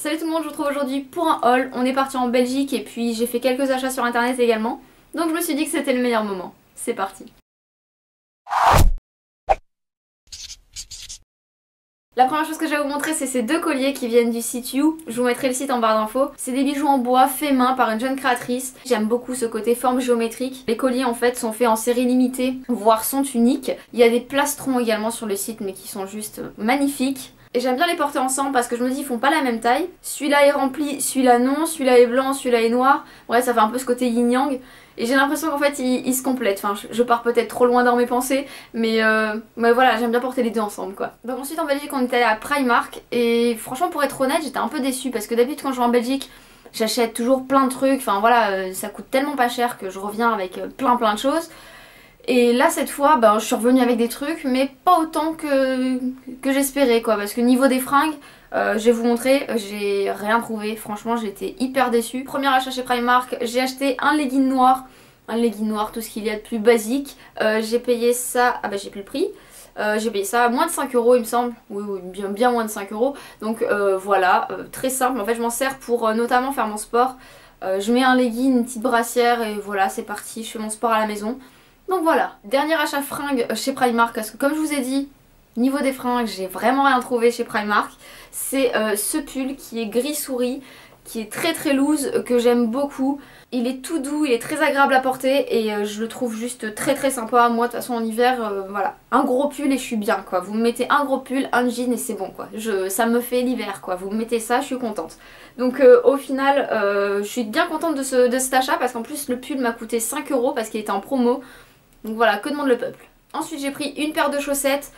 Salut tout le monde, je vous retrouve aujourd'hui pour un haul. On est parti en Belgique et puis j'ai fait quelques achats sur internet également. Donc je me suis dit que c'était le meilleur moment. C'est parti. La première chose que je vais vous montrer, c'est ces deux colliers qui viennent du site You. Je vous mettrai le site en barre d'infos. C'est des bijoux en bois faits main par une jeune créatrice. J'aime beaucoup ce côté forme géométrique. Les colliers en fait sont faits en série limitée, voire sont uniques. Il y a des plastrons également sur le site mais qui sont juste magnifiques. Et j'aime bien les porter ensemble parce que je me dis ils font pas la même taille. Celui-là est rempli, celui-là non, celui-là est blanc, celui-là est noir. Ouais, ça fait un peu ce côté yin-yang. Et j'ai l'impression qu'en fait ils se complètent. Enfin, je pars peut-être trop loin dans mes pensées, mais voilà, j'aime bien porter les deux ensemble quoi. Donc ensuite en Belgique on était allé à Primark et franchement pour être honnête j'étais un peu déçue parce que d'habitude quand je vais en Belgique j'achète toujours plein de trucs. Enfin voilà, ça coûte tellement pas cher que je reviens avec plein de choses. Et là cette fois je suis revenue avec des trucs mais pas autant que j'espérais quoi, parce que niveau des fringues je vais vous montrer, j'ai rien trouvé, franchement j'étais hyper déçue. Premier achat chez Primark, j'ai acheté un legging noir, tout ce qu'il y a de plus basique. J'ai payé ça, j'ai plus le prix, j'ai payé ça à moins de 5 € il me semble, oui bien moins de 5 €. Donc voilà, très simple, en fait je m'en sers pour notamment faire mon sport. Je mets un legging, une petite brassière et voilà c'est parti, je fais mon sport à la maison. Donc voilà, dernier achat fringues chez Primark, parce que comme je vous ai dit, niveau des fringues, j'ai vraiment rien trouvé chez Primark. C'est ce pull qui est gris souris, qui est très loose, que j'aime beaucoup. Il est tout doux, il est très agréable à porter et je le trouve juste très sympa. Moi de toute façon en hiver, voilà, un gros pull et je suis bien quoi. Vous me mettez un gros pull, un jean et c'est bon quoi. Ça me fait l'hiver quoi, vous me mettez ça, je suis contente. Donc au final, je suis bien contente de cet achat parce qu'en plus le pull m'a coûté 5 € parce qu'il était en promo. Donc voilà, que demande le peuple. Ensuite j'ai pris une paire de chaussettes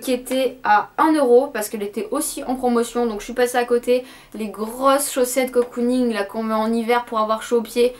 qui était à 1 € parce qu'elle était aussi en promotion. Donc je suis passée à côté. Les grosses chaussettes cocooning là qu'on met en hiver pour avoir chaud aux pieds.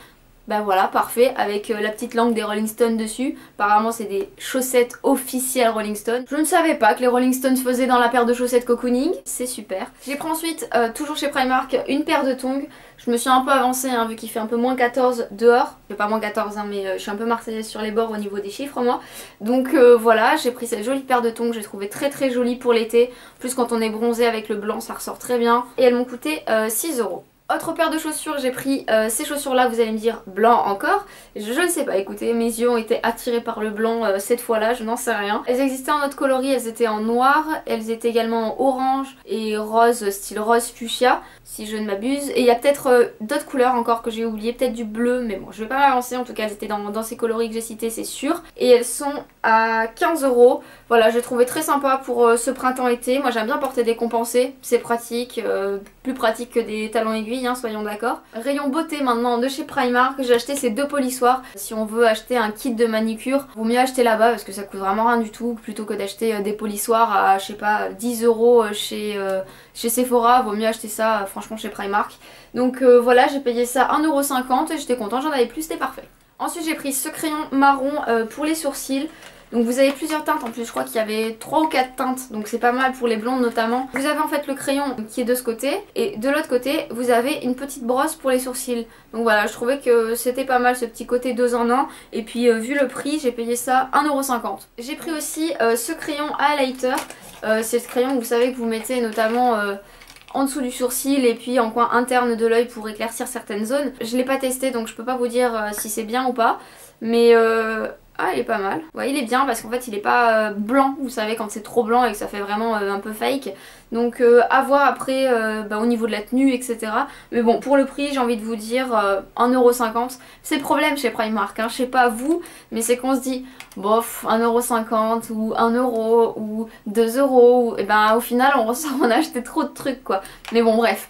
Bah voilà, parfait, avec la petite langue des Rolling Stones dessus. Apparemment c'est des chaussettes officielles Rolling Stones. Je ne savais pas que les Rolling Stones faisaient dans la paire de chaussettes cocooning. C'est super. J'ai pris ensuite, toujours chez Primark, une paire de tongs. Je me suis un peu avancée vu qu'il fait un peu moins 14 dehors. Je pas moins 14 mais je suis un peu marseillaise sur les bords au niveau des chiffres moi. Donc voilà, j'ai pris cette jolie paire de tongs. J'ai trouvé très jolie pour l'été. En plus quand on est bronzé avec le blanc ça ressort très bien. Et elles m'ont coûté 6 €. Autre paire de chaussures, j'ai pris ces chaussures là, vous allez me dire blanc encore. Je ne sais pas, écoutez, mes yeux ont été attirés par le blanc cette fois là, je n'en sais rien. Elles existaient en autre coloris, elles étaient en noir, elles étaient également en orange et rose, style rose fuchsia si je ne m'abuse. Et il y a peut-être d'autres couleurs encore que j'ai oublié, peut-être du bleu, mais bon je vais pas m'avancer, en tout cas elles étaient dans ces coloris que j'ai cités c'est sûr. Et elles sont à 15 €. Voilà, j'ai trouvé très sympa pour ce printemps-été. Moi j'aime bien porter des compensés, c'est pratique, plus pratique que des talons aiguilles, soyons d'accord. Rayon beauté maintenant de chez Primark, j'ai acheté ces deux polissoirs. Si on veut acheter un kit de manicure, vaut mieux acheter là-bas parce que ça coûte vraiment rien du tout, plutôt que d'acheter des polissoirs à je sais pas 10 € chez Sephora, vaut mieux acheter ça franchement chez Primark. Donc voilà, j'ai payé ça 1,50 € et j'étais contente, j'en avais plus, c'était parfait. Ensuite j'ai pris ce crayon marron pour les sourcils. Donc vous avez plusieurs teintes en plus, je crois qu'il y avait 3 ou 4 teintes, donc c'est pas mal pour les blondes notamment. Vous avez en fait le crayon qui est de ce côté et de l'autre côté vous avez une petite brosse pour les sourcils. Donc voilà, je trouvais que c'était pas mal ce petit côté 2 en 1 et puis vu le prix j'ai payé ça 1,50 €. J'ai pris aussi ce crayon highlighter, c'est ce crayon que vous savez que vous mettez notamment en dessous du sourcil et puis en coin interne de l'œil pour éclaircir certaines zones. Je l'ai pas testé donc je peux pas vous dire si c'est bien ou pas, mais ah il est pas mal. Ouais il est bien parce qu'en fait il est pas blanc, vous savez quand c'est trop blanc et que ça fait vraiment un peu fake. Donc à voir après au niveau de la tenue etc. Mais bon pour le prix j'ai envie de vous dire 1,50 €. C'est le problème chez Primark, je sais pas vous, mais c'est qu'on se dit bof 1,50 € ou 1 € ou 2 €. Et ben au final on ressort, on a acheté trop de trucs quoi. Mais bon bref.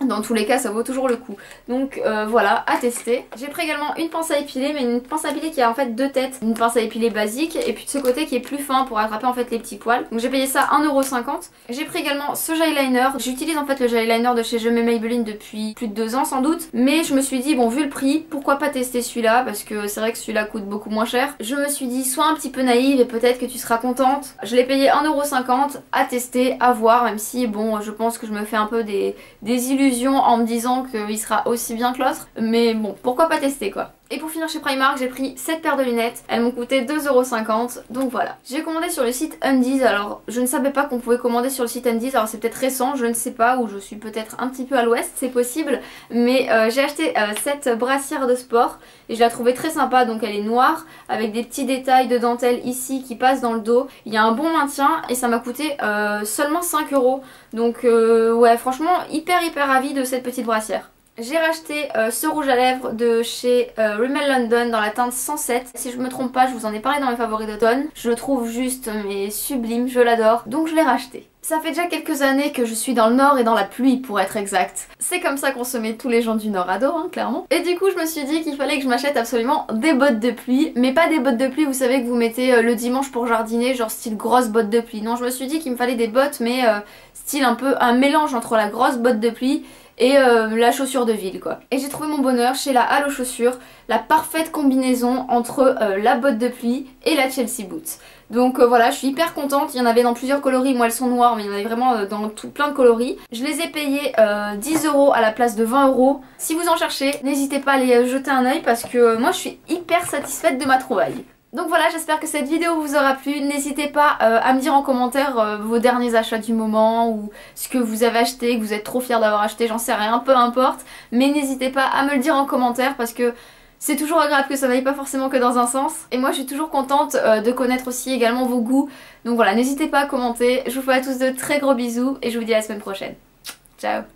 Dans tous les cas ça vaut toujours le coup. Donc voilà, à tester. J'ai pris également une pince à épiler, mais une pince à épiler qui a en fait deux têtes. Une pince à épiler basique et puis de ce côté qui est plus fin pour attraper en fait les petits poils. Donc j'ai payé ça 1,50 €. J'ai pris également ce gel liner. J'utilise en fait le gel liner de chez Je mets Maybelline depuis plus de 2 ans sans doute. Mais je me suis dit bon vu le prix, pourquoi pas tester celui-là, parce que c'est vrai que celui-là coûte beaucoup moins cher. Je me suis dit sois un petit peu naïve et peut-être que tu seras contente. Je l'ai payé 1,50 € à tester, à voir, même si bon je pense que je me fais un peu des illusions en me disant qu'il sera aussi bien que l'autre, mais bon pourquoi pas tester quoi. Et pour finir chez Primark, j'ai pris 7 paires de lunettes. Elles m'ont coûté 2,50 €. Donc voilà. J'ai commandé sur le site Undies. Alors je ne savais pas qu'on pouvait commander sur le site Undies. Alors c'est peut-être récent, je ne sais pas. Ou je suis peut-être un petit peu à l'ouest, c'est possible. Mais j'ai acheté cette brassière de sport. Et je la trouvais très sympa. Donc elle est noire. Avec des petits détails de dentelle ici qui passent dans le dos. Il y a un bon maintien. Et ça m'a coûté seulement 5 €. Donc ouais, franchement hyper ravie de cette petite brassière. J'ai racheté ce rouge à lèvres de chez Rimmel London dans la teinte 107. Si je me trompe pas, je vous en ai parlé dans mes favoris d'automne. Je le trouve juste mais sublime, je l'adore. Donc je l'ai racheté. Ça fait déjà quelques années que je suis dans le nord et dans la pluie pour être exact. C'est comme ça qu'on se met tous les gens du nord à dos, hein, clairement. Et du coup je me suis dit qu'il fallait que je m'achète absolument des bottes de pluie. Mais pas des bottes de pluie, vous savez, que vous mettez le dimanche pour jardiner, genre style grosse botte de pluie. Non, je me suis dit qu'il me fallait des bottes mais style un peu un mélange entre la grosse botte de pluie et la chaussure de ville quoi. Et j'ai trouvé mon bonheur chez la Halle aux chaussures, la parfaite combinaison entre la botte de pluie et la Chelsea Boots. Donc voilà, je suis hyper contente, il y en avait dans plusieurs coloris, moi elles sont noires mais il y en avait vraiment dans tout plein de coloris. Je les ai payées 10 € à la place de 20 €. Si vous en cherchez, n'hésitez pas à les jeter un œil parce que moi je suis hyper satisfaite de ma trouvaille. Donc voilà, j'espère que cette vidéo vous aura plu. N'hésitez pas à me dire en commentaire vos derniers achats du moment ou ce que vous avez acheté, que vous êtes trop fiers d'avoir acheté, j'en sais rien, peu importe. Mais n'hésitez pas à me le dire en commentaire parce que c'est toujours agréable que ça n'aille pas forcément que dans un sens. Et moi je suis toujours contente de connaître aussi également vos goûts. Donc voilà, n'hésitez pas à commenter. Je vous fais à tous de très gros bisous et je vous dis à la semaine prochaine. Ciao!